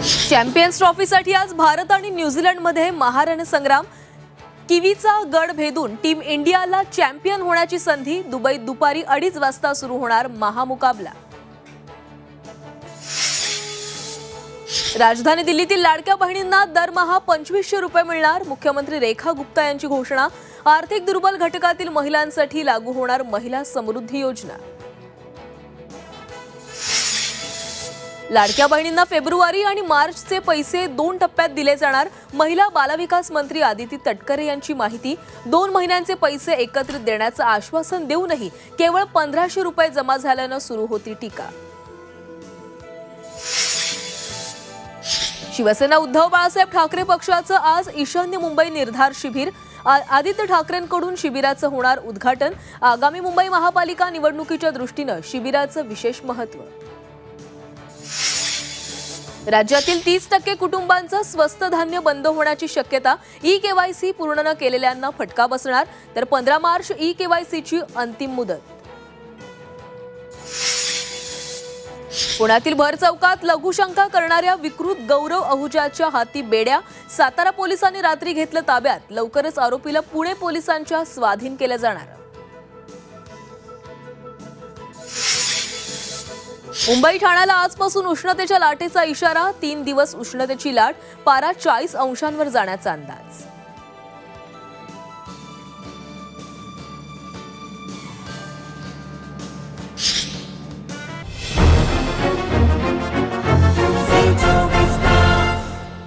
Champions ट्रॉफीसाठी आज भारत आणि न्यूझीलंडमध्ये महारणसंग्राम। किवीचा गड भेदून टीम इंडियाला चॅम्पियन होण्याची संधी। दुबईत दुपारी 2:30 वाजता सुरू होणार महामुकाबला। राजधानी दिल्लीतील लाडक्या बहिणींना दरमहा 2500 रुपये मिळणार। मुख्यमंत्री रेखा गुप्ता यांची घोषणा। आर्थिक दुर्बल घटकातील महिलांसाठी लागू होणार महिला समृद्धी योजना। लाडक्या बहिणींना फेब्रुवारी आणि मार्चचे पैसे 2 टप्प्यात दिले जाणार। महिला बालविकास मंत्री आदिती तटकरे यांची माहिती। 2 महिन्यांचे पैसे एकत्रित देण्याचं आश्वासन देऊनही केवळ 1500 रुपये जमा झाल्यानं सुरू होती टीका। शिवसेना उद्धव बाळासाहेब ठाकरे पक्षाचं आज ईशान्य मुंबई निर्धार शिबिर। आदित्य ठाकरेंकडून शिबिराचं होणार उद्घाटन। आगामी मुंबई महापालिका निवडणुकीच्या दृष्टीनं शिबिराचं विशेष महत्त्व। राज्यातील 30% कुटुंबांचं स्वस्त धान्य बंद होण्याची शक्यता। ई-केवायसी पूर्ण न केलेल्यांना फटका बसणार। तर 15 मार्च ई-केवायसीची अंतिम मुदत। पुण्यातील भर चौकात लघुशंका करणाऱ्या विकृत गौरव अहुजाच्या हाती बेड्या। सातारा पोलिसांनी रात्री घेतलं ताब्यात। लवकरच आरोपीला पुणे पोलिसांच्या स्वाधीन केलं जाणार। मुंबई ठाण्याला आजपासून उष्णतेच्या लाटेचा इशारा। 3 दिवस उष्णतेची लाट। पारा 40 अंशांवर जाण्याचा अंदाज।